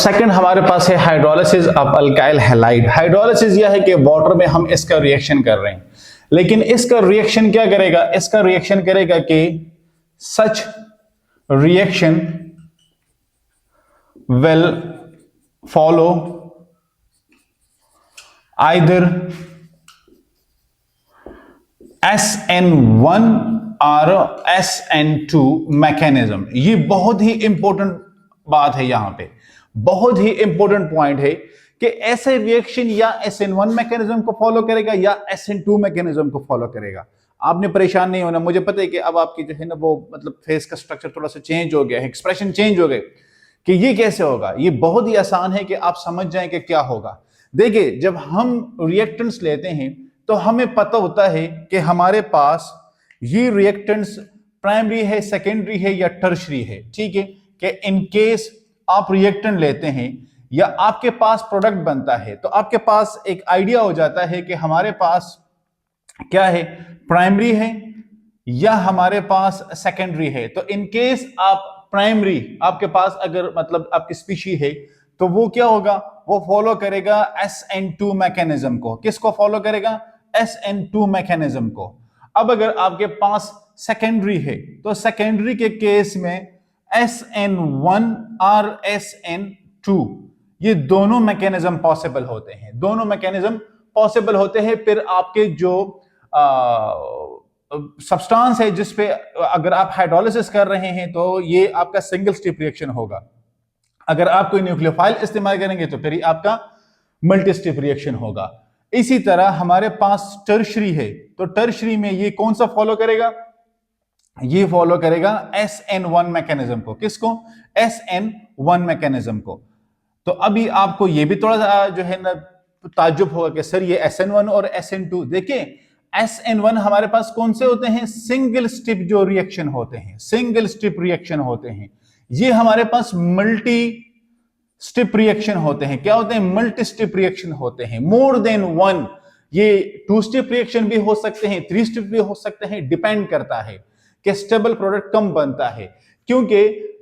Second हमारे पास है hydrolysis of alkyl halide. Hydrolysis यह है कि वाटर में हम इसका रिएक्शन कर रहे हैं, लेकिन इसका रिएक्शन क्या करेगा, इसका रिएक्शन करेगा कि such reaction will follow either SN1 और SN2 मैकेनिज्म। ये बहुत ही इंपॉर्टेंट बात है, यहां पे बहुत ही इंपॉर्टेंट पॉइंट है कि ऐसे रिएक्शन या SN1 मैकेनिज्म को फॉलो करेगा या SN2 मैकेनिज्म को फॉलो करेगा। आपने परेशान नहीं होना, मुझे पता है कि अब आपकी जो है ना वो मतलब फेस का स्ट्रक्चर थोड़ा सा चेंज हो गया है, एक्सप्रेशन चेंज हो गए कि ये कैसे होगा। ये बहुत ही आसान है कि आप समझ जाएं कि क्या होगा। देखिए, जब हम रिएक्टेंट्स लेते हैं तो हमें पता होता है कि हमारे पास ये रिएक्टेंट्स प्राइमरी है, सेकेंडरी है या टर्शरी है। ठीक है, कि इन केस आप रिएक्टेंट लेते हैं या आपके पास प्रोडक्ट बनता है तो आपके पास एक आइडिया हो जाता है कि हमारे पास क्या है, प्राइमरी है या हमारे पास सेकेंडरी है। तो इन केस आप प्राइमरी, आपके पास अगर मतलब आपकी स्पीशी है तो वो क्या होगा, वो फॉलो करेगा SN2 मैकेनिज्म को। किसको फॉलो करेगा, SN2 मैकेनिज्म को। अब अगर आपके पास सेकेंडरी है तो सेकेंडरी के केस में SN1 और SN2 ये दोनों मैकेनिज्म पॉसिबल होते हैं, दोनों मैकेनिज्म पॉसिबल होते हैं। फिर आपके जो सब्सटेंस है जिस पे अगर आप हाइड्रोलिसिस कर रहे हैं तो ये आपका सिंगल स्टेप रिएक्शन होगा। अगर आप कोई न्यूक्लियोफाइल इस्तेमाल करेंगे तो फिर ये आपका मल्टी स्टेप रिएक्शन होगा। इसी तरह हमारे पास टर्शरी है तो टर्शरी में ये कौन सा फॉलो करेगा, ये फॉलो करेगा SN1 मैकेनिज्म को। किसको, SN1 मैकेनिज्म को। तो अभी आपको ये भी थोड़ा सा जो है ना ताज्जुब होगा कि सर ये SN1 और SN2। देखिए, SN1 हमारे पास कौन से होते हैं, सिंगल स्टेप जो रिएक्शन होते हैं, सिंगल स्टेप रिएक्शन होते हैं। ये हमारे पास मल्टी स्टेप रिएक्शन होते हैं। क्या होते हैं, मल्टी स्टेप रिएक्शन होते हैं, मोर देन वन। ये 2 स्टेप रिएक्शन भी हो सकते हैं, 3 स्टेप भी हो सकते हैं, डिपेंड करता है कि स्टेबल प्रोडक्ट कम बनता है। क्योंकि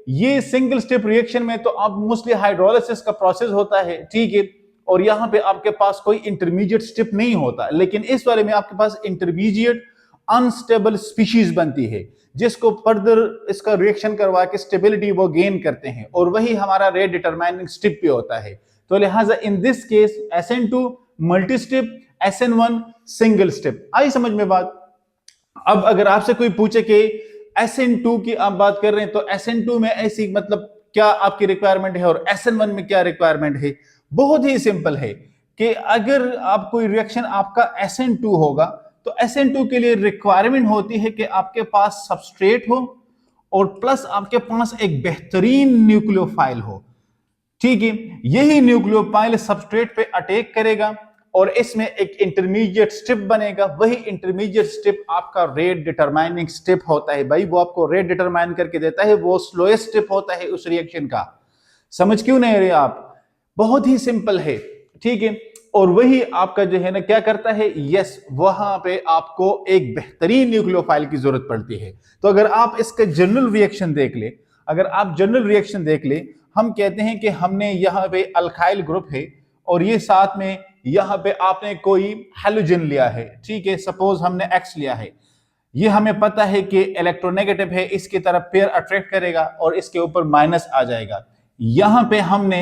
ये सिंगल स्टेप रिएक्शन में तो आप मोस्टली हाइड्रोलिसिस का प्रोसेस होता है, ठीक है, और यहां पे आपके पास कोई इंटरमीडिएट स्टेप नहीं होता। लेकिन इस वाले में आपके पास इंटरमीडिएट अनस्टेबल स्पीशीज बनती है जिसको फर्दर इसका रिएक्शन करवा के स्टेबिलिटी वो गेन करते हैं, और वही हमारा रेट डिटरमाइनिंग स्टेप पे होता है। तो लिहाजा in this case SN2 multi step, SN1 single step. आई समझ में बात। अब अगर आपसे कोई पूछे कि SN2 की आप बात कर रहे हैं तो SN2 में ऐसी मतलब क्या आपकी रिक्वायरमेंट है और SN1 में क्या रिक्वायरमेंट है, बहुत ही सिंपल है कि अगर आप कोई रिएक्शन आपका SN2 होगा तो SN2 के लिए रिक्वायरमेंट होती है कि आपके पास सबस्ट्रेट हो और प्लस आपके पास एक बेहतरीन न्यूक्लियोफाइल हो। ठीक है, यही न्यूक्लियोफाइल सबस्ट्रेट पे अटैक करेगा और इसमें एक इंटरमीडिएट स्टेप बनेगा। वही इंटरमीडिएट स्टेप आपका रेट डिटरमाइनिंग स्टेप होता है। भाई वो आपको रेट डिटरमाइन करके देता है, वो स्लोएस्ट स्टेप होता है उस रिएक्शन का। समझ क्यों नहीं रहे आप, बहुत ही सिंपल है। ठीक है, और वही आपका जो है ना क्या करता है, यस, वहां पे आपको एक बेहतरीन न्यूक्लियोफाइल की जरूरत पड़ती है। तो अगर आप इसका जनरल रिएक्शन देख ले, अगर आप जनरल रिएक्शन देख ले, हम कहते हैं कि हमने यहाँ पे अल्काइल ग्रुप है और ये साथ में यहाँ पे आपने कोई हैलोजन लिया है। ठीक है, सपोज हमने X लिया है, ये हमें पता है कि इलेक्ट्रोनेगेटिव है, इसकी तरफ पेयर अट्रैक्ट करेगा और इसके ऊपर माइनस आ जाएगा। यहां पे हमने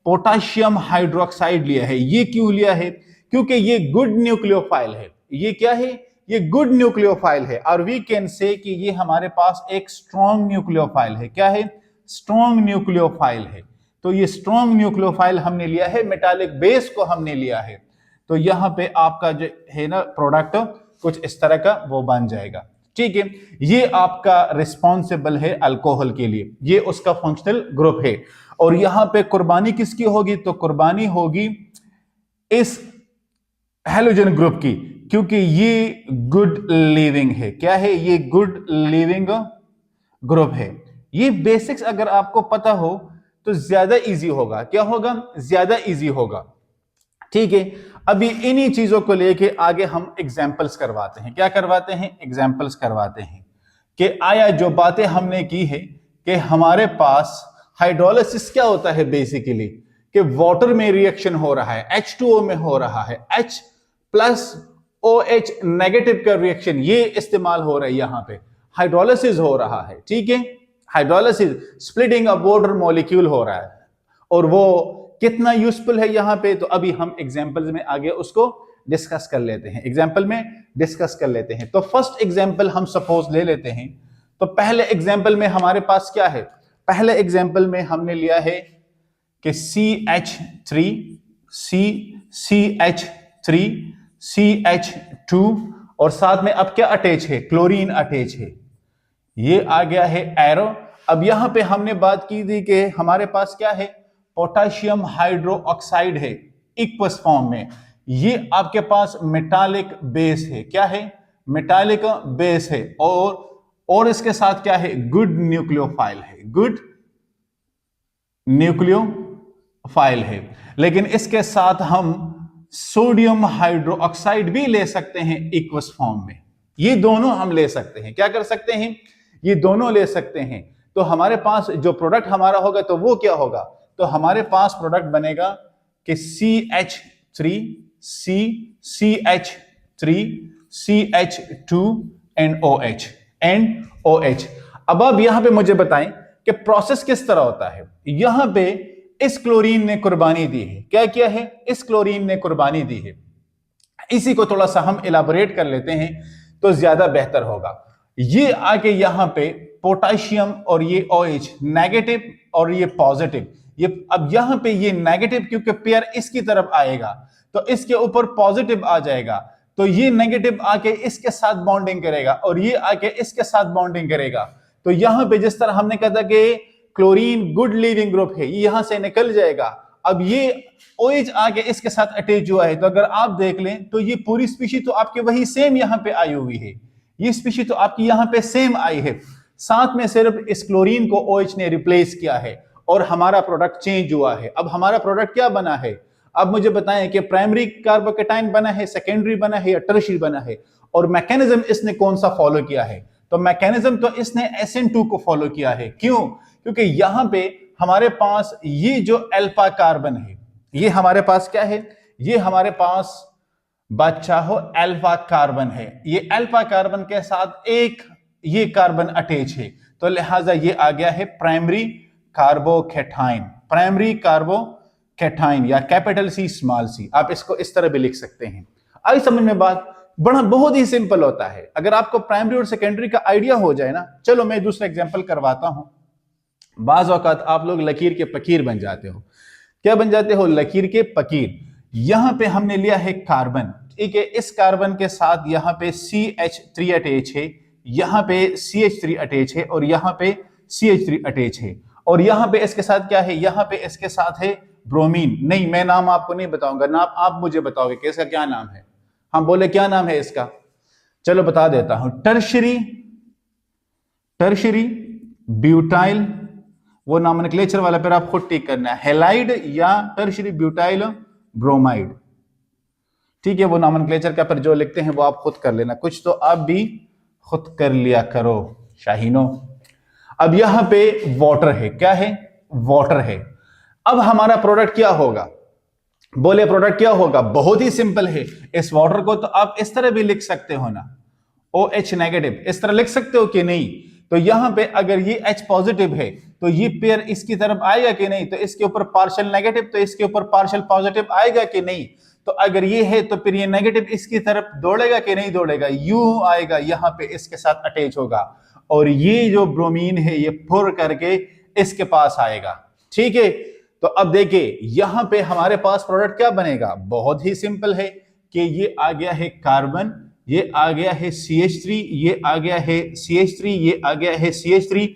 पोटाशियम हाइड्रोक्साइड लिया है। ये क्यों लिया है, क्योंकि ये गुड न्यूक्लियोफाइल है। ये क्या है, ये गुड न्यूक्लियोफाइल है, और वी कैन से कि ये हमारे पास एक स्ट्रॉन्ग न्यूक्लियोफाइल है। क्या है, स्ट्रॉन्ग न्यूक्लियोफाइल है। तो ये स्ट्रॉन्ग न्यूक्लियोफाइल हमने लिया है, मेटालिक बेस को हमने लिया है। तो यहां पे आपका जो है ना प्रोडक्ट कुछ इस तरह का वो बन जाएगा। ठीक है, ये आपका रिस्पॉन्सिबल है अल्कोहल के लिए, ये उसका फंक्शनल ग्रुप है। और यहां पे कुर्बानी किसकी होगी, तो कुर्बानी होगी इस हैलोजन ग्रुप की, क्योंकि ये गुड लिविंग है। क्या है, ये गुड लिविंग ग्रुप है। ये बेसिक्स अगर आपको पता हो तो ज्यादा इजी होगा। क्या होगा, ज्यादा इजी होगा। ठीक है, अभी इन्हीं चीजों को लेके आगे हम एग्जाम्पल्स करवाते हैं। क्या करवाते हैं, एग्जाम्पल्स करवाते हैं कि आया जो बातें हमने की है कि हमारे पास हाइड्रोलिसिस क्या होता है, बेसिकली कि वाटर में रिएक्शन हो रहा है, H2O में हो रहा है, H प्लस OH नेगेटिव का रिएक्शन ये इस्तेमाल हो रहा है, यहां पे हाइड्रोलिसिस हो रहा है, ठीक है, hydrolysis splitting of water molecule हो रहा है, और वो कितना यूजफुल है यहां पे, तो अभी हम एग्जांपल्स में आगे उसको डिस्कस कर लेते हैं, एग्जांपल में डिस्कस कर लेते हैं। तो फर्स्ट एग्जांपल हम सपोज ले लेते हैं। तो पहले एग्जांपल में हमारे पास क्या है, पहले एग्जांपल में हमने लिया है कि CH3 CH3 CH2 और साथ में अब क्या अटैच है, क्लोरीन अटैच है, ये आ गया है एरो। अब यहां पे हमने बात की थी कि हमारे पास क्या है, पोटेशियम हाइड्रोक्साइड है इक्वस फॉर्म में, ये आपके पास मेटालिक बेस है, क्या है, मेटालिक बेस है, और इसके साथ क्या है, गुड न्यूक्लियोफाइल है, गुड न्यूक्लियोफाइल है। लेकिन इसके साथ हम सोडियम हाइड्रोक्साइड भी ले सकते हैं इक्वस फॉर्म में, ये दोनों हम ले सकते हैं, क्या कर सकते हैं, ये दोनों ले सकते हैं। तो हमारे पास जो प्रोडक्ट हमारा होगा तो वो क्या होगा, तो हमारे पास प्रोडक्ट बनेगा कि CH3 CH3 CH2 and OH। अब यहां पे मुझे बताएं कि प्रोसेस किस तरह होता है। यहां पे इस क्लोरीन ने कुर्बानी दी है, क्या किया है, इस क्लोरीन ने कुर्बानी दी है। इसी को थोड़ा सा हम इलाबोरेट कर लेते हैं तो ज्यादा बेहतर होगा। ये आके यहां पे पोटेशियम और ये OH नेगेटिव और ये पॉजिटिव, ये अब यहां पे ये नेगेटिव क्योंकि पेयर इसकी तरफ आएगा तो इसके ऊपर पॉजिटिव आ जाएगा, तो ये नेगेटिव आके इसके साथ बॉन्डिंग करेगा और ये आके इसके साथ बॉन्डिंग करेगा। तो यहां पे जिस तरह हमने कहा था कि क्लोरीन गुड लीविंग ग्रुप है, ये यहां से निकल जाएगा। अब ये OH आके इसके साथ अटैच हुआ है, तो अगर आप देख लें तो ये पूरी स्पीशी तो आपके वही सेम यहां पे आई हुई है, ये स्पीशी तो आपकी यहां पे सेम आई है, साथ में सिर्फ इस क्लोरीन को OH ने रिप्लेस किया है और हमारा प्रोडक्ट चेंज हुआ है। अब हमारा प्रोडक्ट क्या बना है, अब मुझे बताएं कि प्राइमरी कार्बोकेटाइन बना है, सेकेंडरी बना है या टर्शियरी बना है, और मैकेनिज्म इसने कौन सा फॉलो किया है, तो मैकेनिज्म तो इसने SN2 को फॉलो किया है। क्यों, क्योंकि यहां पे हमारे पास ये जो अल्फा कार्बन है, ये हमारे पास क्या है, ये हमारे पास बादशाहो अल्फा कार्बन है, ये अल्फा कार्बन के साथ एक ये कार्बन अटैच है, तो लिहाजा ये आ गया है प्राइमरी कार्बोकेटाइन, प्राइमरी कार्बोकेटाइन या कैपिटल C स्मॉल c, आप इसको इस तरह भी लिख सकते हैं। आई समझ में बात, बड़ा बहुत ही सिंपल होता है अगर आपको प्राइमरी और सेकेंडरी का आइडिया हो जाए ना। चलो मैं दूसरा एग्जांपल करवाता हूं। बाज औकात आप लोग लकीर के फकीर बन जाते हो, क्या बन जाते हो, लकीर के फकीर। यहां पे हमने लिया है कार्बन, ठीक है, इस कार्बन के साथ यहां पे CH3 अटैच है, यहां पे CH3 अटैच है और यहां पे CH3 अटैच है, और यहां पे इसके साथ क्या है, यहां पे इसके साथ है ब्रोमीन। नहीं, मैं नाम आपको नहीं बताऊंगा, नाम आप मुझे बताओगे कि इसका क्या नाम है। हम बोले क्या नाम है इसका, चलो बता देता हूं, टर्शियरी ब्यूटाइल, वो नॉमेनक्लेचर वाला फिर आप खुद टिक करना है, हेलाइड या टर्शियरी ब्यूटाइल ब्रोमाइड, ठीक है, वो नॉमेनक्लेचर का फिर जो लिखते हैं वो आप खुद कर लेना, कुछ तो आप भी खुद कर लिया करो शाहीनो। अब यहां पे वाटर है, क्या है, वाटर है। अब हमारा प्रोडक्ट क्या होगा, बोले प्रोडक्ट क्या होगा, बहुत ही सिंपल है। इस वाटर को तो आप इस तरह भी लिख सकते हो ना, OH नेगेटिव, इस तरह लिख सकते हो कि नहीं, तो यहां पे अगर ये H पॉजिटिव है तो ये पेयर इसकी तरफ आएगा कि नहीं, तो इसके ऊपर पार्शियल नेगेटिव तो इसके ऊपर पार्शियल पॉजिटिव आएगा कि नहीं, तो अगर ये है तो फिर ये नेगेटिव इसकी तरफ दौड़ेगा कि नहीं दौड़ेगा, यूं आएगा, यहां पे इसके साथ अटैच होगा, और ये जो ब्रोमीन है ये फुर करके इसके पास आएगा, ठीक है। तो अब देखिए यहां पे हमारे पास प्रोडक्ट क्या बनेगा, बहुत ही सिंपल है कि ये आ गया है कार्बन, ये आ गया है CH3, ये आ गया है CH3, ये आ गया है CH3,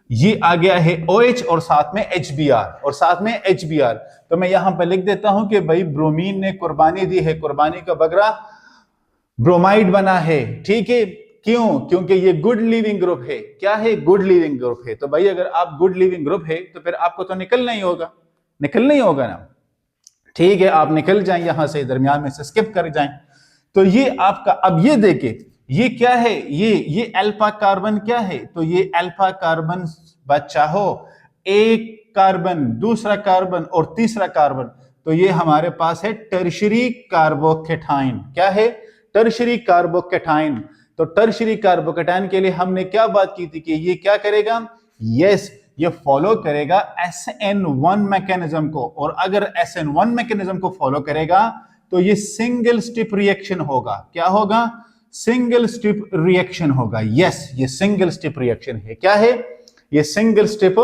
ये आ गया है OH और साथ में HBr, तो मैं यहां पर लिख देता हूं कि भाई ब्रोमीन ने कुर्बानी दी है, कुर्बानी का बकरा ब्रोमाइड बना है, ठीक है। क्यों, क्योंकि ये गुड लिविंग ग्रुप है, क्या है, गुड लिविंग ग्रुप है। तो भाई अगर आप गुड लिविंग ग्रुप है तो फिर आपको तो निकलना ही होगा ना, ठीक है, आप निकल जाएं यहां से, दरमियान में से स्किप कर जाएं। तो ये आपका, अब ये देखिए ये क्या है, ये अल्फा कार्बन क्या है, तो ये अल्फा कार्बन बच्चा हो एक कार्बन, दूसरा कार्बन और तीसरा कार्बन, तो ये हमारे पास है टर्शरी कार्बोकेटाइन। क्या है? Tertiary carbocation. तो टर्शरी कार्बोकेटाइन के लिए हमने क्या बात की थी कि ये क्या करेगा? यस, ये फॉलो करेगा SN1 मैकेनिज्म को, और अगर SN1 मैकेनिज्म को फॉलो करेगा तो ये सिंगल स्टेप रिएक्शन होगा। क्या होगा? सिंगल स्टेप रिएक्शन होगा। यस, ये सिंगल स्टेप रिएक्शन है। क्या है? ये सिंगल स्टेप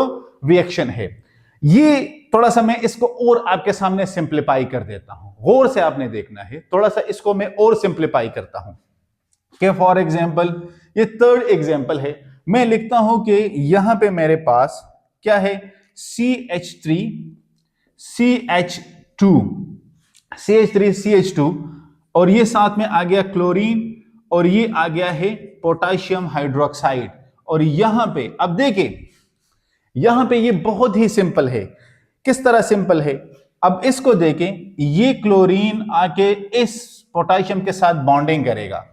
रिएक्शन है। ये थोड़ा सा मैं इसको और आपके सामने सिंप्लीफाई कर देता हूं, गौर से आपने देखना है। थोड़ा सा इसको मैं और सिंप्लीफाई करता हूं कि फॉर एग्जांपल ये थर्ड एग्जांपल है। मैं लिखता हूं कि यहां पे मेरे पास क्या है? CH3 CH2 CH3 CH2, और ये साथ में आ गया क्लोरीन, और ये आ गया है पोटेशियम हाइड्रोक्साइड। और यहां पे अब देखिए, यहां पे ये बहुत ही सिंपल है। किस तरह सिंपल है? अब इसको देखें, ये क्लोरीन आके इस पोटेशियम के साथ बॉन्डिंग करेगा।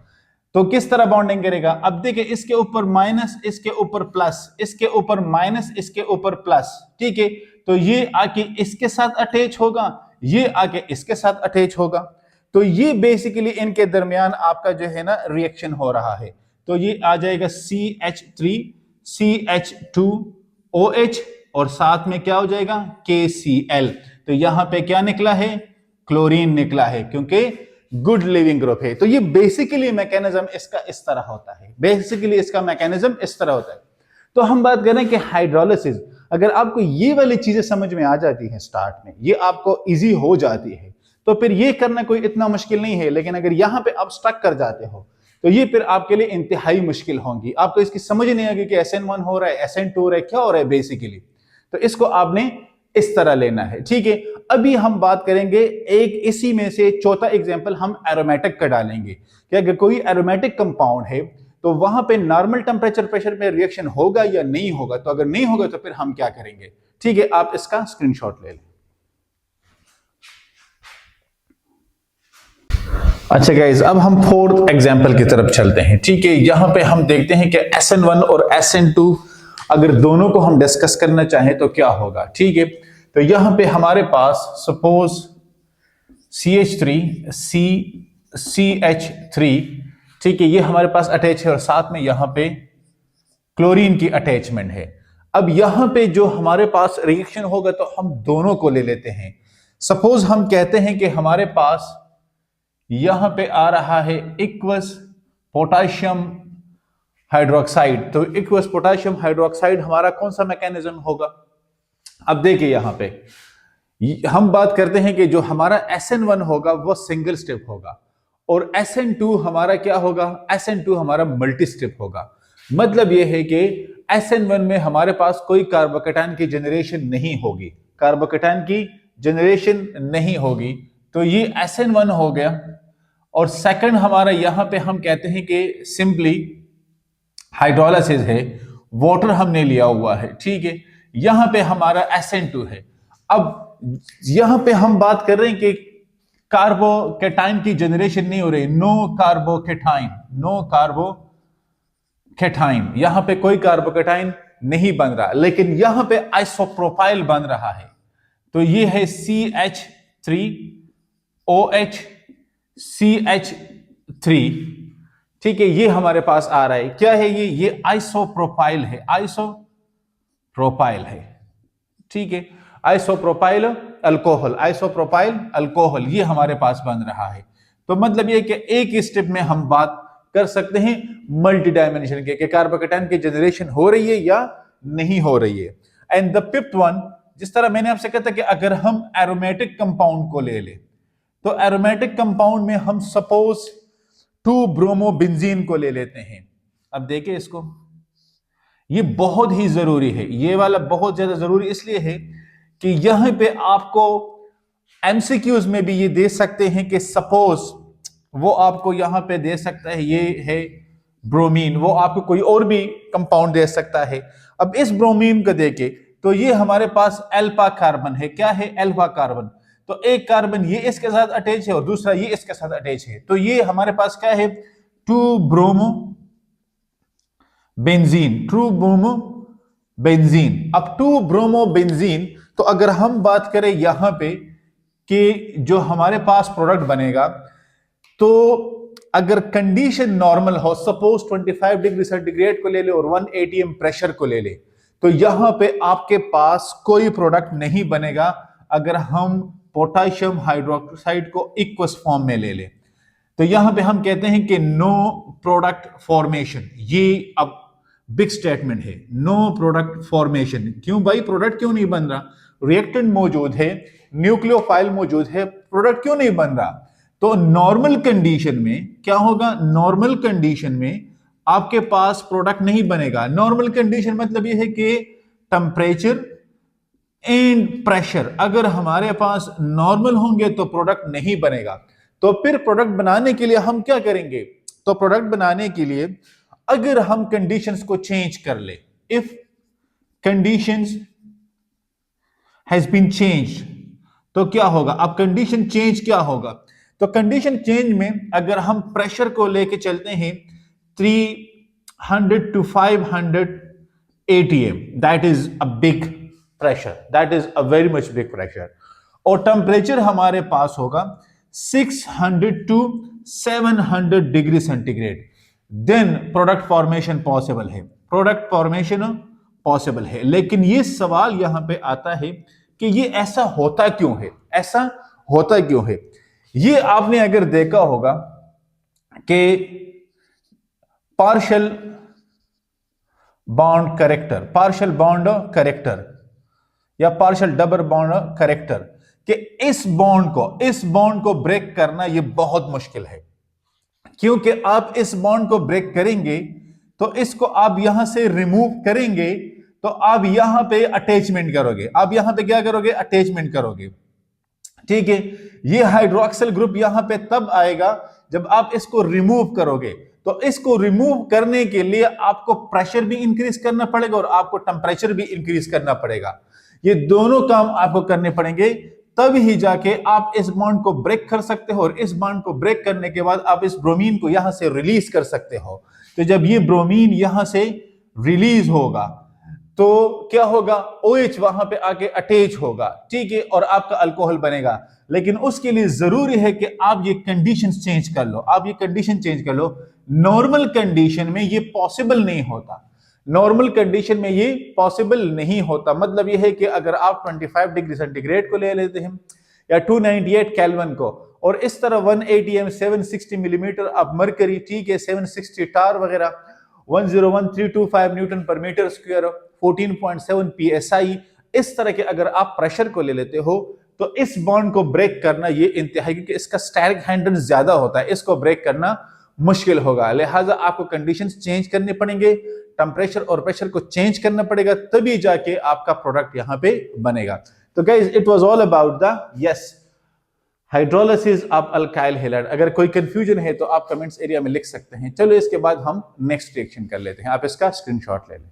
तो किस तरह बॉन्डिंग करेगा? अब देखिए, इसके ऊपर माइनस, इसके ऊपर प्लस, इसके ऊपर माइनस, इसके ऊपर प्लस। ठीक है, तो ये आके इसके साथ अटैच होगा, ये आके इसके साथ अटैच होगा। तो ये बेसिकली इनके दरमियान आपका जो है ना रिएक्शन हो रहा है। तो ये आ जाएगा CH3 CH2OH, और साथ में क्या हो जाएगा? KCl। तो यहां पे क्या निकला है? क्लोरीन निकला है, क्योंकि गुड लिविंग ग्रुप है। तो ये बेसिकली मैकेनिज्म इसका इस तरह होता है। बेसिकली इसका मैकेनिज्म इस तरह होता है। तो हम बात करें कि हाइड्रोलिसिस, अगर आपको ये वाली चीजें समझ में आ जाती हैं स्टार्ट में, ये आपको इजी हो जाती है, तो फिर ये करना कोई इतना मुश्किल नहीं है। लेकिन अगर यहां पे आप स्टक कर जाते हो तो ये फिर आपके लिए इंतहाई मुश्किल होंगी। आपको इसकी समझ नहीं आएगी कि SN1 हो रहा है, SN2 हो रहा है, क्या हो रहा है बेसिकली। तो इसको आपने इस तरह लेना है। ठीक है, अभी हम बात करेंगे एक इसी में से चौथा एग्जांपल हम एरोमेटिक का डालेंगे कि अगर कोई एरोमेटिक कंपाउंड है तो वहां पे नॉर्मल टेम्परेचर प्रेशर में रिएक्शन होगा या नहीं होगा। तो अगर नहीं होगा तो फिर हम क्या करेंगे। ठीक है, आप इसका स्क्रीनशॉट ले लें। अच्छा गाइज, अब हम फोर्थ एग्जांपल की तरफ चलते हैं। ठीक है, यहां पे हम देखते हैं कि SN1 और SN2 अगर दोनों को हम डिस्कस करना चाहें तो क्या होगा। ठीक है, तो यहां पे हमारे पास सपोज CH3 CH3, ठीक है, ये हमारे पास अटैच है, और साथ में यहां पे क्लोरीन की अटैचमेंट है। अब यहां पे जो हमारे पास रिएक्शन होगा तो हम दोनों को ले लेते हैं। सपोज हम कहते हैं कि हमारे पास यहां पे आ रहा है इक्वस पोटेशियम हाइड्रोक्साइड। तो इक्वस पोटेशियम हाइड्रोक्साइड हमारा कौन सा मैकेनिज्म होगा? अब देखिए, यहां पे हम बात करते हैं कि जो हमारा SN1 होगा वो सिंगल स्टेप होगा, और SN2 हमारा क्या होगा? SN2 हमारा मल्टी स्टेप होगा। मतलब यह है कि SN1 में हमारे पास कोई कार्बोकेटाइन की जनरेशन नहीं होगी, कार्बोकेटाइन की जनरेशन नहीं होगी। तो ये SN1 हो गया। और सेकंड हमारा यहां पे हम कहते हैं कि सिंपली हाइड्रोलिसिस है, वाटर हमने लिया हुआ है। ठीक है, यहां पे हमारा SN2 है। अब यहां पे हम बात कर रहे हैं कि कार्बोकेटाइन की जनरेशन नहीं हो रही, नो कार्बोकेटाइन, नो कार्बोकेटाइन, यहां पे कोई कार्बोकेटाइन नहीं बन रहा, लेकिन यहां पे आइसोप्रोपाइल बन रहा है। तो ये है CH3OH CH3। ठीक है, ये हमारे पास आ रहा है। क्या है ये आइसोप्रोपाइल है, आइसोप्रोपाइल है। ठीक है, आइसोप्रोपाइल अल्कोहल, आइसोप्रोपाइल अल्कोहल ये हमारे पास बन रहा है। तो मतलब ये कि एक स्टेप में हम बात कर सकते हैं मल्टी डायमेंशन के, कार्बोकेटाइन की जनरेशन हो रही है या नहीं हो रही है। एंड द फिफ्थ वन, जिस तरह मैंने आपसे कहा था कि अगर हम एरोमेटिक कंपाउंड को ले ले, तो एरोमेटिक कंपाउंड में हम सपोज 2-ब्रोमोबेंजीन को ले लेते हैं। अब देखिए इसको, ये बहुत ही जरूरी है, ये वाला बहुत ज्यादा जरूरी इसलिए है कि यहां पे आपको एमसीक्यूज में भी ये दे सकते हैं कि सपोज वो आपको यहां पे दे सकता है, ये है ब्रोमीन, वो आपको कोई और भी कंपाउंड दे सकता है। अब इस ब्रोमीन को देखे तो ये हमारे पास अल्फा कार्बन है। क्या है? Alpha carbon. तो एक कार्बन ये इसके साथ अटैच है और दूसरा ये इसके साथ अटैच है। तो ये हमारे पास क्या है? Two bromobenzene, two bromobenzene benzene, up to bromo benzene. तो अगर हम बात करें यहां पे कि जो हमारे पास प्रोडक्ट बनेगा, तो अगर कंडीशन नॉर्मल हो, सपोज 25 डिग्री सेंटीग्रेड को ले ले और 1 atm प्रेशर को ले ले, तो यहां पे आपके पास कोई प्रोडक्ट नहीं बनेगा अगर हम पोटेशियम हाइड्रोक्साइड को इक्वस फॉर्म में ले ले। तो यहां पे हम कहते हैं कि नो प्रोडक्ट फॉर्मेशन। ये अब बिग स्टेटमेंट है, नो प्रोडक्ट फॉर्मेशन। क्यों भाई, प्रोडक्ट क्यों नहीं बन रहा? रिएक्टेंट मौजूद है, न्यूक्लियोफाइल मौजूद है, प्रोडक्ट क्यों नहीं बन रहा? तो नॉर्मल कंडीशन में क्या होगा? नॉर्मल कंडीशन में आपके पास प्रोडक्ट नहीं बनेगा। नॉर्मल कंडीशन मतलब यह है कि टेम्परेचर एंड प्रेशर अगर हमारे पास नॉर्मल होंगे तो प्रोडक्ट नहीं बनेगा। तो फिर प्रोडक्ट बनाने के लिए हम क्या करेंगे? तो प्रोडक्ट बनाने के लिए अगर हम कंडीशंस को चेंज कर ले, if conditions has been changed, तो क्या होगा? अब कंडीशन चेंज क्या होगा? तो कंडीशन चेंज में अगर हम प्रेशर को लेके चलते हैं 300 to 500 atm, that is a big pressure, that is a very much big pressure. और टेम्परेचर हमारे पास होगा 600 to 700 degree centigrade, then product formation possible है, प्रोडक्ट फॉर्मेशन पॉसिबल है। लेकिन ये सवाल यहां पे आता है कि ये ऐसा होता क्यों है? ऐसा होता क्यों है? ये आपने अगर देखा होगा कि partial bond character, partial bond character या पार्शियल डबल बॉन्ड करेक्टर, कि इस बॉन्ड को ब्रेक करना ये बहुत मुश्किल है। क्योंकि आप इस बॉन्ड को ब्रेक करेंगे तो इसको आप यहां से रिमूव करेंगे, तो आप यहां पे अटैचमेंट करोगे। आप यहां पे क्या करोगे? अटैचमेंट करोगे, ठीक है। ये हाइड्रोक्सिल ग्रुप यहां पे तब आएगा जब आप इसको रिमूव करोगे। तो इसको रिमूव करने के लिए आपको प्रेशर भी इंक्रीज करना पड़ेगा और आपको टेम्परेचर भी इंक्रीज करना पड़ेगा। ये दोनों काम आपको करने पड़ेंगे, तब ही जाके आप इस बॉन्ड को ब्रेक कर सकते हो। और इस बॉन्ड को ब्रेक करने के बाद आप इस ब्रोमीन को यहां से रिलीज कर सकते हो। तो जब ये ब्रोमीन यहां से रिलीज होगा तो क्या होगा? OH वहां पे आके अटैच होगा, ठीक है, और आपका अल्कोहल बनेगा। लेकिन उसके लिए जरूरी है कि आप ये कंडीशंस चेंज कर लो, आप ये कंडीशन चेंज कर लो। नॉर्मल कंडीशन में ये पॉसिबल नहीं होता, नॉर्मल कंडीशन में ये पॉसिबल नहीं होता। मतलब ये है कि अगर आप 25 डिग्री सेंटीग्रेड को ले लेते हैं या 298 केल्विन को, और इस तरह 1 atm 760 मिलीमीटर आप मरकरी, ठीक है, 760 टार वगैरह, 101325 न्यूटन पर मीटर स्क्वायर, 14.7 psi, इस तरह के अगर आप प्रेशर को ले लेते हो तो इस बॉन्ड को ब्रेक करना ये इंतहाई, क्योंकि इसका स्टैटिक हैंडल ज्यादा होता है, इसको ब्रेक करना मुश्किल होगा। लिहाजा आपको कंडीशंस चेंज करने पड़ेंगे, टेम्परेचर और प्रेशर को चेंज करना पड़ेगा, तभी जाके आपका प्रोडक्ट यहां पे बनेगा। तो guys, it was all about the hydrolysis of alkyl halide. अगर कोई कंफ्यूजन है तो आप कमेंट्स एरिया में लिख सकते हैं। चलो इसके बाद हम नेक्स्ट रिएक्शन कर लेते हैं। आप इसका स्क्रीनशॉट ले लें।